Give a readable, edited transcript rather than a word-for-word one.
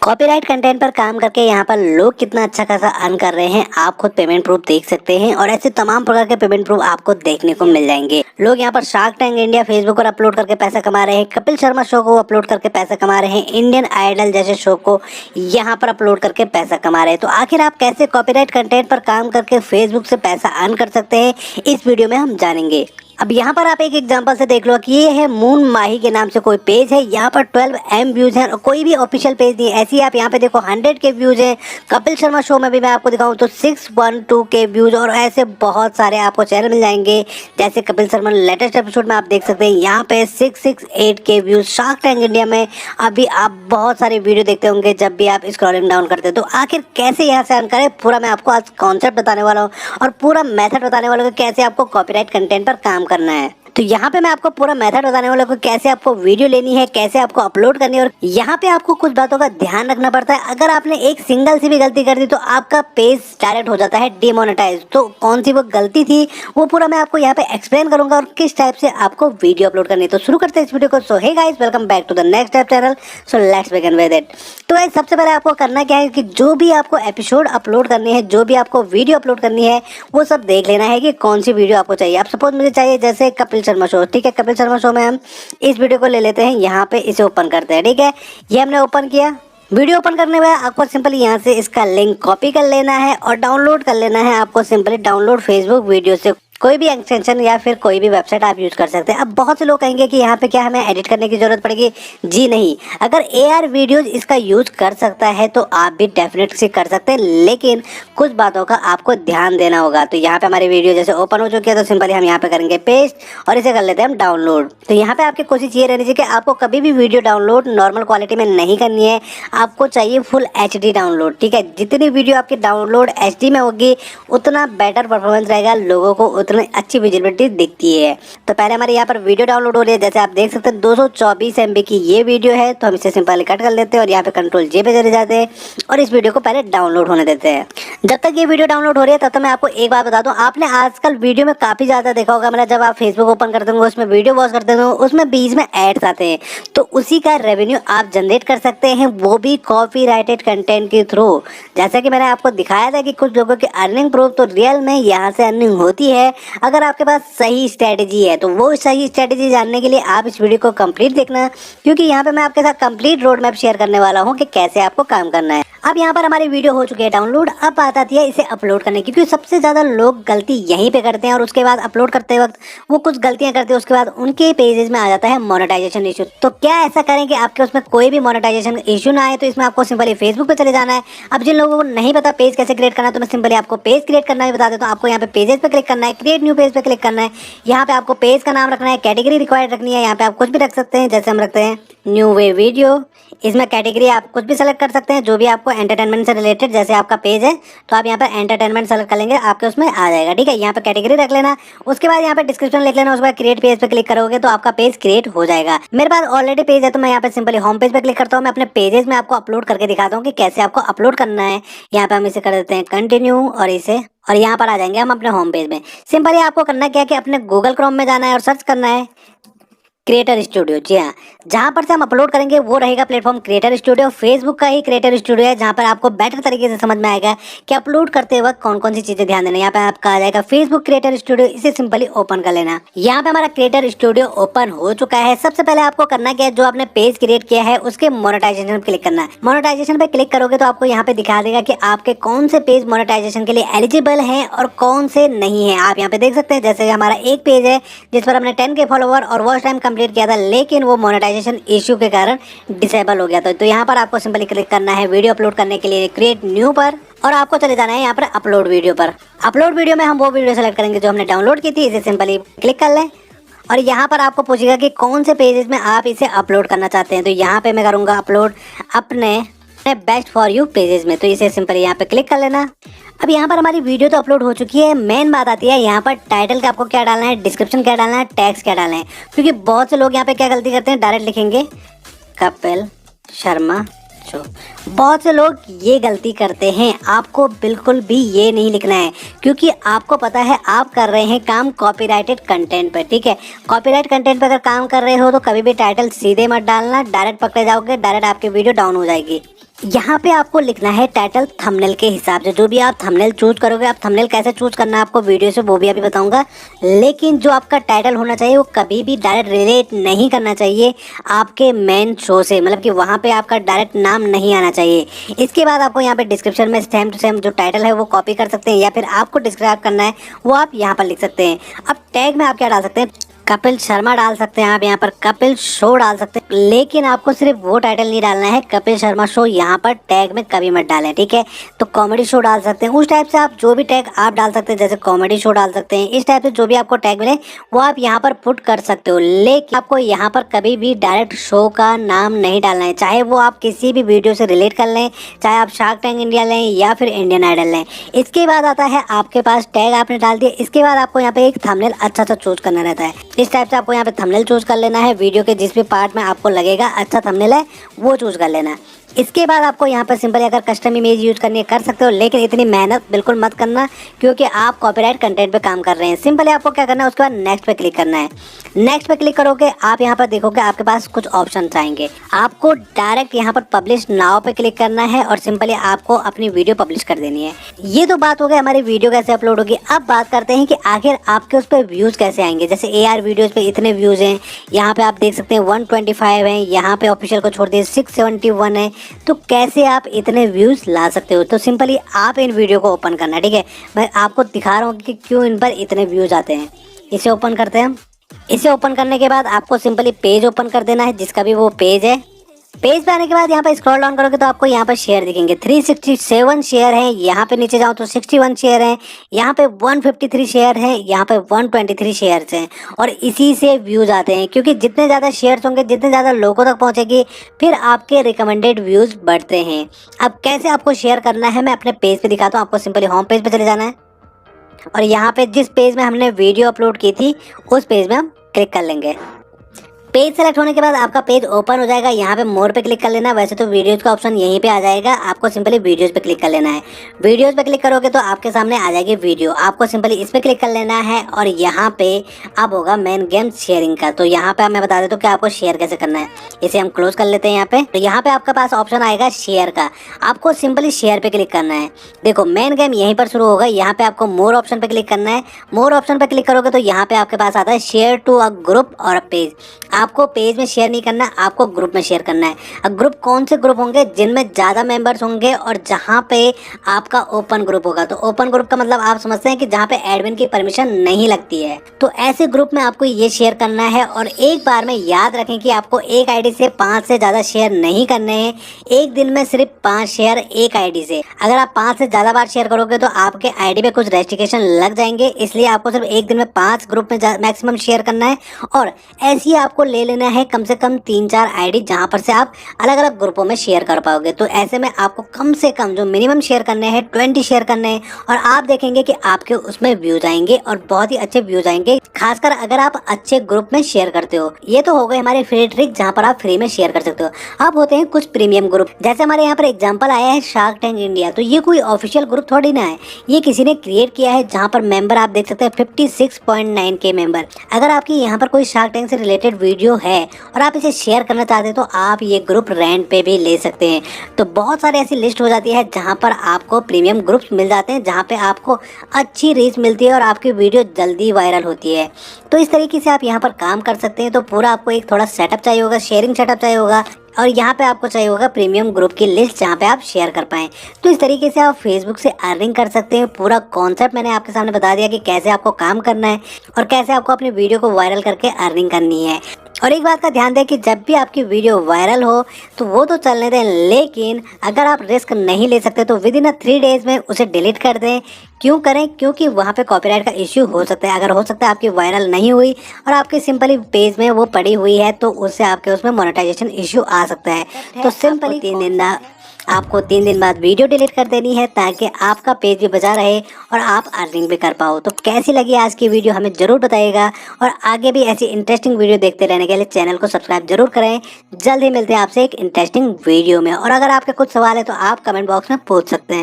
Copyright content पर काम करके यहाँ पर लोग कितना अच्छा खासा अर्न कर रहे हैं, आप खुद पेमेंट प्रूफ देख सकते हैं। और ऐसे तमाम प्रकार के पेमेंट प्रूफ आपको देखने को मिल जाएंगे। लोग यहाँ पर शार्क टैंक इंडिया फेसबुक पर अपलोड करके पैसा कमा रहे हैं, कपिल शर्मा शो को अपलोड करके पैसा कमा रहे हैं, इंडियन आइडल जैसे शो को यहाँ पर अपलोड करके पैसा कमा रहे हैं। तो आखिर आप कैसे कॉपीराइट कंटेंट पर काम करके फेसबुक से पैसा अर्न कर सकते हैं, इस वीडियो में हम जानेंगे। अब यहाँ पर आप एक एग्जांपल से देख लो कि ये है मून माही के नाम से कोई पेज है। यहाँ पर 12M व्यूज हैं और कोई भी ऑफिशियल पेज नहीं है। ऐसे ही आप यहाँ पे देखो 100 के व्यूज हैं। कपिल शर्मा शो में भी मैं आपको दिखाऊं तो 612 के व्यूज और ऐसे बहुत सारे आपको चैनल मिल जाएंगे। जैसे कपिल शर्मा लेटेस्ट एपिसोड में आप देख सकते हैं यहाँ पे 668 के व्यूज। शार्क टैंक इंडिया में अभी आप बहुत सारे वीडियो देखते होंगे जब भी आप स्क्रॉलिंग डाउन करते हैं। तो आखिर कैसे यहाँ से अर्न करें, पूरा मैं आपको आज कॉन्सेप्ट बताने वाला हूँ और पूरा मेथड बताने वाला हूँ कि कैसे आपको कॉपीराइट कंटेंट पर काम करना है। तो यहाँ पे मैं आपको पूरा मेथड बताने वाला हूँ, कैसे आपको वीडियो लेनी है, कैसे आपको अपलोड करनी है। और यहाँ पे आपको कुछ बातों का ध्यान रखना पड़ता है। अगर आपने एक सिंगल सी भी गलती कर दी तो आपका पेज डायरेक्ट हो जाता है डिमोनेटाइज। तो कौन सी वो गलती थी वो पूरा मैं आपको यहाँ पे एक्सप्लेन करूंगा और किस टाइप से आपको वीडियो अपलोड करनी है। तो शुरू करते हैं इस वीडियो को। So hey guys, welcome back to the next type channel. So let's begin with it. तो गाइस, सबसे पहले आपको करना क्या है कि जो भी आपको एपिसोड अपलोड करनी है, जो भी आपको वीडियो अपलोड करनी है, वो सब देख लेना है कि कौन सी वीडियो आपको चाहिए। आप सपोज मुझे चाहिए जैसे कपिल शर्मा शो, ठीक है। कपिल शर्मा शो में हम इस वीडियो को ले लेते हैं, यहाँ पे इसे ओपन करते हैं, ठीक है। ये हमने ओपन किया। वीडियो ओपन करने के बाद आपको सिंपली यहाँ से इसका लिंक कॉपी कर लेना है और डाउनलोड कर लेना है। आपको सिंपली डाउनलोड फेसबुक वीडियो से कोई भी एक्सटेंशन या फिर कोई भी वेबसाइट आप यूज कर सकते हैं। अब बहुत से लोग कहेंगे कि यहाँ पे क्या हमें एडिट करने की जरूरत पड़ेगी। जी नहीं, अगर AR वीडियोज इसका यूज कर सकता है तो आप भी डेफिनेटली कर सकते हैं, लेकिन कुछ बातों का आपको ध्यान देना होगा। तो यहाँ पे हमारी वीडियो जैसे ओपन हो चुकी है तो सिंपली हम यहाँ पे करेंगे पेस्ट और इसे कर लेते हैं हम डाउनलोड। तो यहाँ पे आपकी कोशिश ये रहनी चाहिए कि आपको कभी भी वीडियो डाउनलोड नॉर्मल क्वालिटी में नहीं करनी है, आपको चाहिए फुल HD डाउनलोड, ठीक है। जितनी वीडियो आपकी डाउनलोड HD में होगी उतना बेटर परफॉर्मेंस रहेगा, लोगों को उतनी अच्छी विजिबिलिटी दिखती है। तो पहले हमारे यहाँ पर वीडियो डाउनलोड हो रही है। जैसे आप देख सकते हैं 224 MB की ये वीडियो है। तो हम इसे सिंपली कट कर लेते हैं और यहाँ पे Ctrl+J पे चले जाते हैं और इस वीडियो को पहले डाउनलोड होने देते हैं। जब तक ये वीडियो डाउनलोड हो रही है तब तक मैं आपको एक बात बता दूं, आपने आजकल वीडियो में काफी ज्यादा देखा होगा, मतलब जब आप फेसबुक ओपन करते होंगे उसमें वीडियो वॉच करते हो उसमें बीच में एड्स आते हैं। तो उसी का रेवेन्यू आप जनरेट कर सकते हैं, वो भी कॉपीराइटेड कंटेंट के थ्रू। जैसा कि मैंने आपको दिखाया था कि कुछ लोगों की अर्निंग प्रूफ तो रियल में यहाँ से अर्निंग होती है अगर आपके पास सही स्ट्रेटेजी है। तो वो सही स्ट्रेटेजी जानने के लिए आप इस वीडियो को कंप्लीट देखना, क्योंकि यहाँ पे मैं आपके साथ कंप्लीट रोड मैप शेयर करने वाला हूँ कि कैसे आपको काम करना है। अब यहाँ पर हमारी वीडियो हो चुकी है डाउनलोड। अब बात आती है इसे अपलोड करने की, क्योंकि सबसे ज़्यादा लोग गलती यहीं पे करते हैं और उसके बाद अपलोड करते वक्त वो कुछ गलतियाँ करते हैं, उसके बाद उनके पेजेस में आ जाता है मोनेटाइजेशन इशू। तो क्या ऐसा करें कि आपके उसमें कोई भी मोनेटाइजेशन इशू ना आए, तो इसमें आपको सिंपली फेसबुक पे चले जाना है। अब जिन लोगों को नहीं पता पेज कैसे क्रिएट करना है तो मैं सिंपली आपको पेज क्रिएट करना भी बता देता हूँ। आपको यहाँ पे पेजेस पे क्लिक करना है, क्रिएट न्यू पेज पे क्लिक करना है। यहाँ पे आपको पेज का नाम रखना है, कैटेगरी रिक्वायर्ड रखनी है। यहाँ पे आप कुछ भी रख सकते हैं, जैसे हम रखते हैं न्यू वे वीडियो। इसमें कैटेगरी आप कुछ भी सेलेक्ट कर सकते हैं, जो भी आपको एंटरटेनमेंट से रिलेटेड, जैसे आपका पेज है तो आप यहाँ पर एंटरटेनमेंट सेलेक्ट कर लेंगे, आपके उसमें आ जाएगा, ठीक है। यहाँ पे कैटेगरी रख लेना, उसके बाद यहाँ पे डिस्क्रिप्शन लिख लेना, उसके बाद क्रिएट पेज पे क्लिक करोगे तो आपका पेज क्रिएट हो जाएगा। मेरे पास ऑलरेडी पेज है तो मैं यहाँ पे सिंपली होम पेज पे क्लिक करता हूँ। मैं अपने पेजेस में आपको अपलोड करके दिखाता हूँ कि कैसे आपको अपलोड करना है। यहाँ पे हम इसे कर देते हैं कंटिन्यू और यहाँ पर आ जाएंगे हम अपने होम पेज में। सिंपली आपको करना क्या है कि अपने गूगल क्रोम में जाना है और सर्च करना है क्रिएटर स्टूडियो। जी हाँ, जहाँ पर से हम अपलोड करेंगे वो रहेगा प्लेटफॉर्म क्रिएटर स्टूडियो। फेसबुक का ही क्रिएटर स्टूडियो है, जहाँ पर आपको बेटर तरीके से समझ में आएगा कि अपलोड करते वक्त कौन कौन सी चीजें ध्यान देना है। यहाँ पे आपका आ जाएगा फेसबुक क्रिएटर स्टूडियो, इसे सिंपली ओपन कर लेना। यहाँ पे हमारा क्रिएटर स्टूडियो ओपन हो चुका है। सबसे पहले आपको करना क्या है, जो आपने पेज क्रिएट किया है उसके मोनेटाइजेशन पे क्लिक करना है। मोनेटाइजेशन पे क्लिक करोगे तो आपको यहाँ पे दिखा देगा कि आपके कौन से पेज मोनेटाइजेशन के लिए एलिजिबल हैं और कौन से नहीं है। आप यहाँ पे देख सकते हैं, जैसे हमारा एक पेज है जिस पर हमने 10K फॉलोवर और वॉच टाइम कंप्लीट किया था, लेकिन वो मोनेटाइजेशन इशू के कारण डिसेबल हो गया था। तो यहाँ पर आपको सिंपली क्लिक करना है वीडियो अपलोड करने के लिए क्रिएट न्यू पर और आपको चले जाना है यहाँ पर अपलोड वीडियो पर। अपलोड वीडियो में हम वो वीडियो सेलेक्ट करेंगे जो हमने डाउनलोड की थी, इसे सिंपली क्लिक कर लें और यहाँ पर आपको पूछेगा कि कौन से पेजेस में आप इसे अपलोड करना चाहते हैं। तो यहाँ पे मैं करूँगा अपलोड अपने बेस्ट फॉर यू पेजेस में, तो इसे सिंपली यहाँ पे क्लिक कर लेना। अब यहाँ पर हमारी वीडियो तो अपलोड हो चुकी है। मेन बात आती है यहाँ पर टाइटल का आपको क्या डालना है, डिस्क्रिप्शन क्या डालना है, टैग्स क्या डालना है। क्योंकि बहुत से लोग यहाँ पे क्या गलती करते हैं, डायरेक्ट लिखेंगे कपिल शर्मा शो। बहुत से लोग ये गलती करते हैं, आपको बिल्कुल भी ये नहीं लिखना है, क्योंकि आपको पता है आप कर रहे हैं काम कॉपीराइटेड कंटेंट पर, ठीक है। कॉपीराइट कंटेंट पर अगर काम कर रहे हो तो कभी भी टाइटल सीधे मत डालना, डायरेक्ट पकड़े जाओगे, डायरेक्ट आपकी वीडियो डाउन हो जाएगी। यहाँ पे आपको लिखना है टाइटल थंबनेल के हिसाब से। जो भी आप थंबनेल चूज करोगे, आप थंबनेल कैसे चूज करना है आपको वीडियो से वो भी अभी बताऊंगा, लेकिन जो आपका टाइटल होना चाहिए वो कभी भी डायरेक्ट रिलेट नहीं करना चाहिए आपके मेन शो से, मतलब कि वहाँ पे आपका डायरेक्ट नाम नहीं आना चाहिए। इसके बाद आपको यहाँ पे डिस्क्रिप्शन में सेम टू सेम जो टाइटल है वो कॉपी कर सकते हैं, या फिर आपको डिस्क्राइब करना है वो आप यहाँ पर लिख सकते हैं। अब टैग में आप क्या डाल सकते हैं, कपिल शर्मा डाल सकते हैं, आप यहाँ पर कपिल शो डाल सकते हैं, लेकिन आपको सिर्फ वो टाइटल नहीं डालना है कपिल शर्मा शो, यहाँ पर टैग में कभी मत डालें, ठीक है। तो कॉमेडी शो डाल सकते हैं, उस टाइप से आप जो भी टैग आप डाल सकते हैं, जैसे कॉमेडी शो डाल सकते हैं, इस टाइप से जो भी आपको टैग मिले वो आप यहाँ पर पुट कर सकते हो। लेकिन आपको यहाँ पर कभी भी डायरेक्ट शो का नाम नहीं डालना है, चाहे वो आप किसी भी वीडियो से रिलेट कर लें, चाहे आप शार्क टैंक इंडिया लें या फिर इंडियन आइडल लें। इसके बाद आता है आपके पास टैग आपने डाल दिया, इसके बाद आपको यहाँ पे एक थंबनेल अच्छा सा चूज करना रहता है। इस टाइप से आपको यहाँ पे थंबनेल चूज कर लेना है, वीडियो के जिस भी पार्ट में आपको लगेगा अच्छा थंबनेल है वो चूज कर लेना है। इसके बाद आपको यहाँ पर सिंपली अगर कस्टम इमेज यूज करनी है कर सकते हो, लेकिन इतनी मेहनत बिल्कुल मत करना क्योंकि आप कॉपीराइट कंटेंट पे काम कर रहे हैं। सिंपली आपको क्या करना है, उसके बाद नेक्स्ट पे क्लिक करना है। नेक्स्ट पे क्लिक करोगे आप यहाँ पर देखोगे आपके पास कुछ ऑप्शन आएंगे, आपको डायरेक्ट यहाँ पर पब्लिश नाउ पे क्लिक करना है और सिंपली आपको अपनी वीडियो पब्लिश कर देनी है। ये तो बात हो गई हमारी वीडियो कैसे अपलोड होगी। अब बात करते हैं कि आखिर आपके उस पर व्यूज कैसे आएंगे। जैसे AR वीडियोज पे इतने व्यूज हैं, यहाँ पे आप देख सकते हैं 125 हैं, यहाँ पे ऑफिशियल को छोड़ दिए 671 है। तो कैसे आप इतने व्यूज ला सकते हो, तो सिंपली आप इन वीडियो को ओपन करना, ठीक है। मैं आपको दिखा रहा हूँ कि क्यों इन पर इतने व्यूज आते हैं। इसे ओपन करते हैं हम। इसे ओपन करने के बाद आपको सिंपली पेज ओपन कर देना है, जिसका भी वो पेज है। पेज पे आने के बाद यहाँ पे स्क्रॉल डाउन करोगे तो आपको यहाँ पर शेयर दिखेंगे, 367 शेयर हैं। यहाँ पे नीचे जाओ तो 61 शेयर हैं, यहाँ पे 153 शेयर हैं, यहाँ पे 123 शेयर्स हैं। और इसी से व्यूज आते हैं, क्योंकि जितने ज़्यादा शेयर्स होंगे, जितने ज़्यादा लोगों तक पहुँचेगी, फिर आपके रिकमेंडेड व्यूज बढ़ते हैं। अब कैसे आपको शेयर करना है मैं अपने पेज पे दिखाता हूँ। आपको सिंपली होम पेज पे चले जाना है और यहाँ पे जिस पेज में हमने वीडियो अपलोड की थी उस पेज में हम क्लिक कर लेंगे। पेज सेलेक्ट होने के बाद आपका पेज ओपन हो जाएगा। यहाँ पे मोर पे क्लिक कर लेना है, वैसे तो वीडियोज का ऑप्शन यहीं पे आ जाएगा, आपको सिंपली वीडियोज पे क्लिक कर लेना है। वीडियोज पे क्लिक करोगे तो आपके सामने आ जाएगी वीडियो, आपको सिंपली इस पे क्लिक कर लेना है और यहाँ पे अब होगा मेन गेम शेयरिंग का। तो यहाँ पे मैं बता देता हूँ कि आपको शेयर कैसे करना है। इसे हम क्लोज कर लेते हैं यहाँ पे। तो यहाँ पे आपके पास ऑप्शन आएगा शेयर का, आपको सिंपली शेयर पे क्लिक करना है। देखो मेन गेम यहीं पर शुरू होगा। यहाँ पे आपको मोर ऑप्शन पे क्लिक करना है। मोर ऑप्शन पे क्लिक करोगे तो यहाँ पे आपके पास आता है शेयर टू अ ग्रुप और अ पेज। आपको पेज में शेयर नहीं करना, आपको ग्रुप में शेयर करना है। अब ग्रुप कौन से ग्रुप होंगे, जिनमें ज़्यादा मेंबर्स होंगे और जहाँ पे आपका ओपन ग्रुप होगा। तो ओपन ग्रुप का मतलब आप समझते हैं कि जहाँ पे एडमिन की परमिशन नहीं लगती है। तो ऐसे ग्रुप में आपको ये शेयर करना है। और एक बार में याद रखें कि आपको एक आईडी से 5 से ज़्यादा शेयर नहीं करने हैं। एक दिन में सिर्फ 5 शेयर एक आईडी से। अगर आप 5 से ज़्यादा बार शेयर करोगे तो आपके आईडी पे कुछ रेस्ट्रिक्शन लग जाएंगे, इसलिए आपको सिर्फ एक दिन में 5 ग्रुप में मैक्सिमम शेयर करना है। और ऐसे ही आपको ले लेना है कम से कम 3-4 आईडी, जहां पर से आप अलग अलग ग्रुपों में शेयर कर पाओगे। तो ऐसे में आपको कम से कम जो मिनिमम शेयर करने हैं 20 शेयर करने हैं, और आप देखेंगे कि आपके उसमें व्यूज आएंगे और बहुत ही अच्छे व्यूज आएंगे, खासकर अगर आप अच्छे ग्रुप में शेयर करते हो। ये तो हो गए हमारे फ्री ट्रिक जहां पर आप फ्री में शेयर कर सकते हो। अब होते हैं कुछ प्रीमियम ग्रुप, जैसे हमारे यहाँ पर एग्जाम्पल आया है शार्क टैंक इंडिया। तो ये कोई ऑफिशियल ग्रुप थोड़ी ना है, ये किसी ने क्रिएट किया है, जहाँ पर मेंबर आप देख सकते हैं 56.9K मेंबर। अगर आपकी यहाँ पर कोई शार्क टैंक से रिलेटेड वीडियो है और आप इसे शेयर करना चाहते हैं तो आप ये ग्रुप रेंट पे भी ले सकते हैं। तो बहुत सारी ऐसी लिस्ट हो जाती है जहाँ पर आपको प्रीमियम ग्रुप्स मिल जाते हैं, जहाँ पे आपको अच्छी रीच मिलती है और आपकी वीडियो जल्दी वायरल होती है। तो इस तरीके से आप यहाँ पर काम कर सकते हैं। तो पूरा आपको एक थोड़ा सेटअप चाहिए होगा, शेयरिंग सेटअप चाहिए होगा, और यहाँ पे आपको चाहिए होगा प्रीमियम ग्रुप की लिस्ट जहाँ पे आप शेयर कर पाएँ। तो इस तरीके से आप फेसबुक से अर्निंग कर सकते हैं। पूरा कॉन्सेप्ट मैंने आपके सामने बता दिया कि कैसे आपको काम करना है और कैसे आपको अपनी वीडियो को वायरल करके अर्निंग करनी है। और एक बात का ध्यान दें कि जब भी आपकी वीडियो वायरल हो तो वो तो चलने दें, लेकिन अगर आप रिस्क नहीं ले सकते तो विद इन 3 डेज में उसे डिलीट कर दें। क्यों करें? क्योंकि वहाँ पे कॉपीराइट का इश्यू हो सकता है। अगर हो सकता है आपकी वायरल नहीं हुई और आपके सिंपली पेज में वो पड़ी हुई है तो उससे आपके उसमें मोनेटाइजेशन इश्यू आ सकता है। तो सिंपली 3 दिन बाद वीडियो डिलीट कर देनी है, ताकि आपका पेज भी बचा रहे और आप अर्निंग भी कर पाओ। तो कैसी लगी आज की वीडियो हमें ज़रूर बताइएगा, और आगे भी ऐसी इंटरेस्टिंग वीडियो देखते रहने के लिए चैनल को सब्सक्राइब जरूर करें। जल्द ही मिलते हैं आपसे एक इंटरेस्टिंग वीडियो में। और अगर आपके कुछ सवाल है तो आप कमेंट बॉक्स में पूछ सकते हैं।